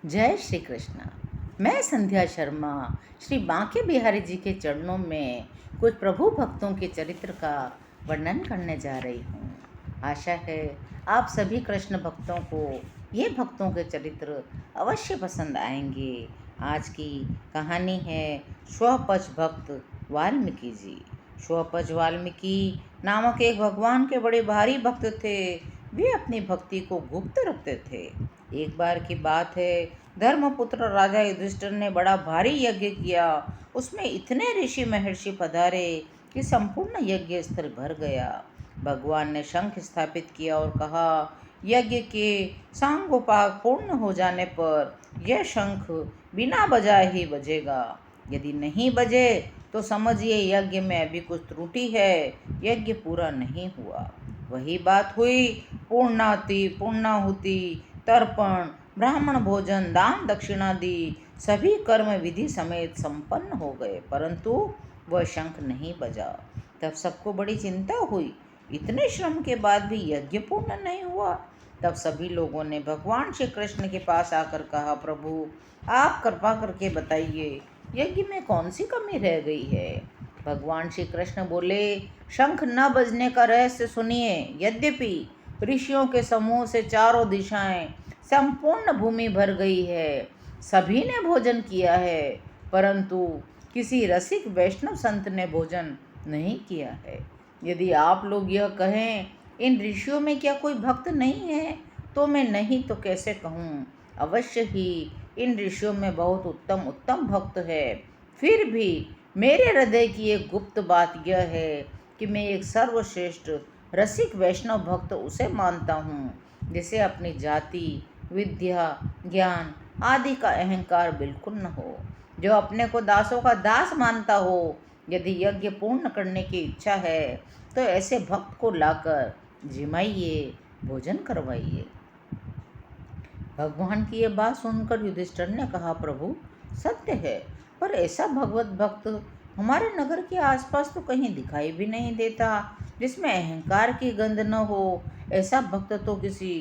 जय श्री कृष्ण। मैं संध्या शर्मा श्री बांके बिहारी जी के चरणों में कुछ प्रभु भक्तों के चरित्र का वर्णन करने जा रही हूँ। आशा है आप सभी कृष्ण भक्तों को ये भक्तों के चरित्र अवश्य पसंद आएंगे। आज की कहानी है स्वपच भक्त वाल्मीकि जी। स्वपच वाल्मीकि नामक एक भगवान के बड़े भारी भक्त थे। वे अपनी भक्ति को गुप्त रखते थे। एक बार की बात है, धर्मपुत्र राजा युधिष्ठिर ने बड़ा भारी यज्ञ किया। उसमें इतने ऋषि महर्षि पधारे कि संपूर्ण यज्ञ स्थल भर गया। भगवान ने शंख स्थापित किया और कहा, यज्ञ के सांगोपांग पूर्ण हो जाने पर यह शंख बिना बजाए ही बजेगा। यदि नहीं बजे तो समझिए यज्ञ में अभी कुछ त्रुटि है, यज्ञ पूरा नहीं हुआ। वही बात हुई। पूर्णाहुति, तर्पण, ब्राह्मण भोजन, दान दक्षिणादि सभी कर्म विधि समेत संपन्न हो गए, परंतु वह शंख नहीं बजा। तब सबको बड़ी चिंता हुई। इतने श्रम के बाद भी यज्ञ पूर्ण नहीं हुआ। तब सभी लोगों ने भगवान श्री कृष्ण के पास आकर कहा, प्रभु आप कृपा करके बताइए यज्ञ में कौन सी कमी रह गई है। भगवान श्री कृष्ण बोले, शंख न बजने का रहस्य सुनिए। यद्यपि ऋषियों के समूह से चारों दिशाएं संपूर्ण भूमि भर गई है, सभी ने भोजन किया है, परंतु किसी रसिक वैष्णव संत ने भोजन नहीं किया है। यदि आप लोग यह कहें इन ऋषियों में क्या कोई भक्त नहीं है, तो मैं नहीं तो कैसे कहूँ। अवश्य ही इन ऋषियों में बहुत उत्तम उत्तम भक्त है। फिर भी मेरे हृदय की एक गुप्त बात यह है कि मैं एक सर्वश्रेष्ठ रसिक वैष्णव भक्त उसे मानता हूँ जिसे अपनी जाति, विद्या, ज्ञान आदि का अहंकार बिल्कुल न हो, जो अपने को दासों का दास मानता हो। यदि यज्ञ पूर्ण करने की इच्छा है तो ऐसे भक्त को लाकर जिमाइए, भोजन करवाइए। भगवान की यह बात सुनकर युधिष्ठिर ने कहा, प्रभु सत्य है, पर ऐसा भगवत भक्त हमारे नगर के आसपास तो कहीं दिखाई भी नहीं देता, जिसमें अहंकार की गंध न हो। ऐसा भक्त तो किसी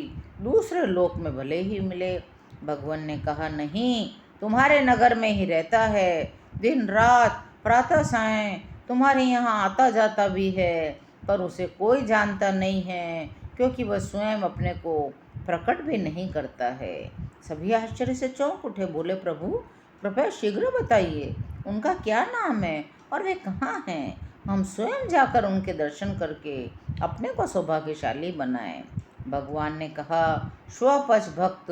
दूसरे लोक में भले ही मिले। भगवान ने कहा, नहीं, तुम्हारे नगर में ही रहता है। दिन रात प्रातः सायं तुम्हारे यहाँ आता जाता भी है, पर उसे कोई जानता नहीं है, क्योंकि वह स्वयं अपने को प्रकट भी नहीं करता है। सभी आश्चर्य से चौंक उठे। बोले, प्रभु कृपया शीघ्र बताइए, उनका क्या नाम है और वे कहाँ हैं? हम स्वयं जाकर उनके दर्शन करके अपने को सौभाग्यशाली बनाएं। भगवान ने कहा, स्वपच भक्त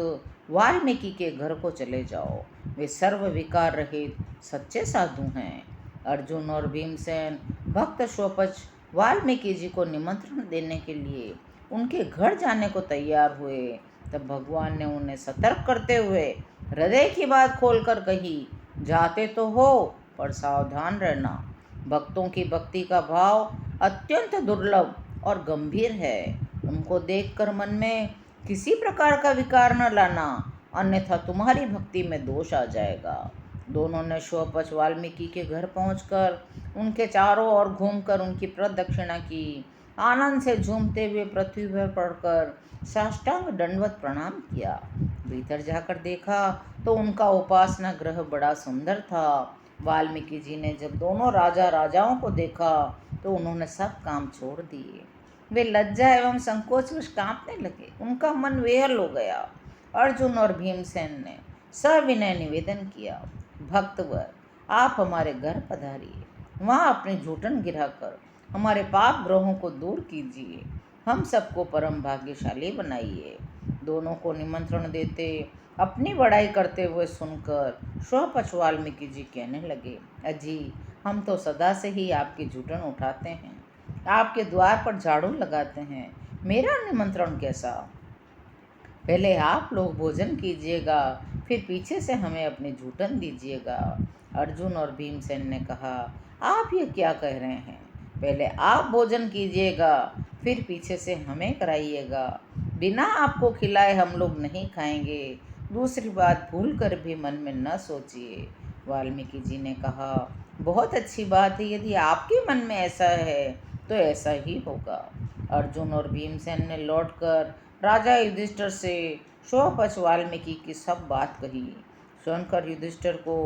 वाल्मीकि के घर को चले जाओ। वे सर्व विकार रहित सच्चे साधु हैं। अर्जुन और भीमसेन भक्त स्वपच वाल्मीकि जी को निमंत्रण देने के लिए उनके घर जाने को तैयार हुए। तब भगवान ने उन्हें सतर्क करते हुए हृदय की बात खोलकर कही, जाते तो हो पर सावधान रहना। भक्तों की भक्ति का भाव अत्यंत दुर्लभ और गंभीर है। उनको देखकर मन में किसी प्रकार का विकार न लाना, अन्यथा तुम्हारी भक्ति में दोष आ जाएगा। दोनों ने स्वपच वाल्मीकि के घर पहुंचकर उनके चारों ओर घूमकर उनकी प्रदक्षिणा की। आनंद से झूमते हुए पृथ्वी पर पड़कर साष्टांग दंडवत प्रणाम किया। भीतर जाकर देखा तो उनका उपासना गृह बड़ा सुंदर था। वाल्मीकि जी ने जब दोनों राजा राजाओं को देखा तो उन्होंने सब काम छोड़ दिए। वे लज्जा एवं संकोच में कांपने लगे। उनका मन विह्वल हो गया। अर्जुन और भीमसेन ने सविनय निवेदन किया, भक्तवर आप हमारे घर पधारिए, वहाँ अपनी जूठन गिराकर हमारे पाप ग्रहों को दूर कीजिए, हम सबको परम भाग्यशाली बनाइए। दोनों को निमंत्रण देते अपनी बड़ाई करते हुए सुनकर स्वपच वाल्मीकि जी कहने लगे, अजी हम तो सदा से ही आपकी जूठन उठाते हैं, आपके द्वार पर झाड़ू लगाते हैं, मेरा निमंत्रण कैसा? पहले आप लोग भोजन कीजिएगा, फिर पीछे से हमें अपनी जूठन दीजिएगा। अर्जुन और भीमसेन ने कहा, आप ये क्या कह रहे हैं? पहले आप भोजन कीजिएगा, फिर पीछे से हमें कराइएगा। बिना आपको खिलाए हम लोग नहीं खाएंगे। दूसरी बात भूल कर भी मन में न सोचिए। वाल्मीकि जी ने कहा, बहुत अच्छी बात है, यदि आपके मन में ऐसा है तो ऐसा ही होगा। अर्जुन और भीमसेन ने लौटकर राजा युधिष्ठिर से स्वपच वाल्मीकि की सब बात कही। सुनकर युधिष्ठिर को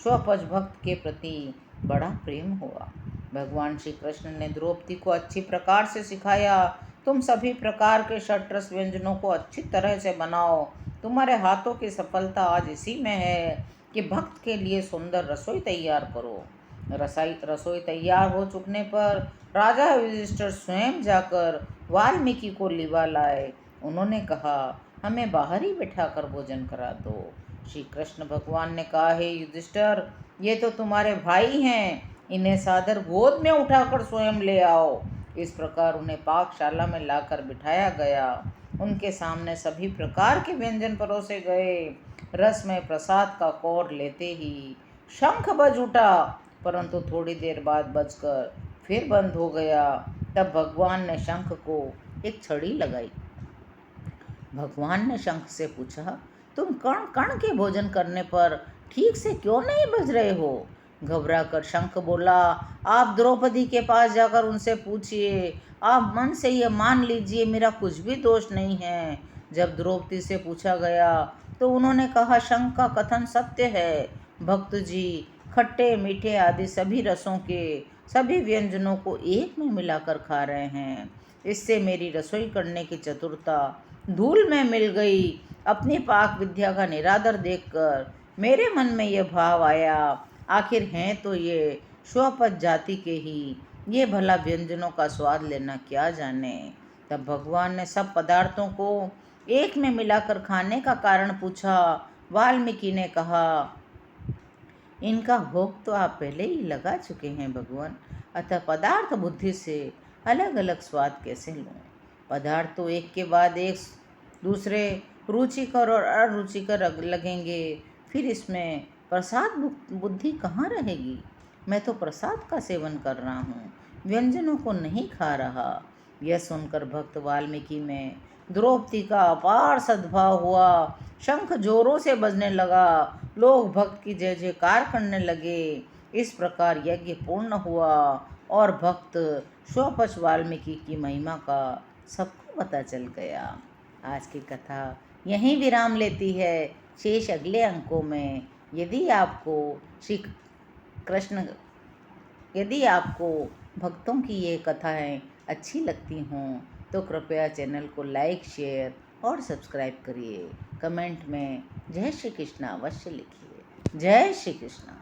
स्वपच भक्त के प्रति बड़ा प्रेम हुआ। भगवान श्री कृष्ण ने द्रौपदी को अच्छी प्रकार से सिखाया, तुम सभी प्रकार के षड्रस व्यंजनों को अच्छी तरह से बनाओ। तुम्हारे हाथों की सफलता आज इसी में है कि भक्त के लिए सुंदर रसोई तैयार करो। रसोई तैयार हो चुकने पर राजा युधिष्ठिर स्वयं जाकर वाल्मीकि को लिवा लाए। उन्होंने कहा, हमें बाहर ही बिठाकर भोजन करा दो। श्री कृष्ण भगवान ने कहा, हे युधिष्ठिर, ये तो तुम्हारे भाई हैं, इन्हें सादर गोद में उठाकर स्वयं ले आओ। इस प्रकार उन्हें पाकशाला में लाकर बिठाया गया। उनके सामने सभी प्रकार के व्यंजन परोसे गए। रस में प्रसाद का कौर लेते ही शंख बज उठा, परंतु थोड़ी देर बाद बजकर फिर बंद हो गया। तब भगवान ने शंख को एक छड़ी लगाई। भगवान ने शंख से पूछा, तुम कण कण के भोजन करने पर ठीक से क्यों नहीं बज रहे हो? घबरा कर शंख बोला, आप द्रौपदी के पास जाकर उनसे पूछिए। आप मन से ये मान लीजिए मेरा कुछ भी दोष नहीं है। जब द्रौपदी से पूछा गया तो उन्होंने कहा, शंख का कथन सत्य है। भक्त जी खट्टे मीठे आदि सभी रसों के सभी व्यंजनों को एक में मिलाकर खा रहे हैं। इससे मेरी रसोई करने की चतुरता धूल में मिल गई। अपनी पाक विद्या का निरादर देखकर मेरे मन में यह भाव आया, आखिर हैं तो ये स्वपच जाति के ही, ये भला व्यंजनों का स्वाद लेना क्या जाने। तब भगवान ने सब पदार्थों को एक में मिलाकर खाने का कारण पूछा। वाल्मीकि ने कहा, इनका भोग तो आप पहले ही लगा चुके हैं भगवान, अतः पदार्थ बुद्धि से अलग अलग स्वाद कैसे लूँ? पदार्थ तो एक के बाद एक दूसरे रुचिकर और अरुचिकर लगेंगे, फिर इसमें प्रसाद बुद्धि कहाँ रहेगी? मैं तो प्रसाद का सेवन कर रहा हूँ, व्यंजनों को नहीं खा रहा। यह सुनकर भक्त वाल्मीकि में द्रौपदी का अपार सद्भाव हुआ। शंख जोरों से बजने लगा, लोग भक्त की जय जयकार करने लगे। इस प्रकार यज्ञ पूर्ण हुआ और भक्त स्वपच वाल्मीकि की महिमा का सबको पता चल गया। आज की कथा यहीं विराम लेती है, शेष अगले अंकों में। यदि आपको श्री कृष्ण यदि आपको भक्तों की ये कथाएं अच्छी लगती हों तो कृपया चैनल को लाइक, शेयर और सब्सक्राइब करिए। कमेंट में जय श्री कृष्ण अवश्य लिखिए। जय श्री कृष्ण।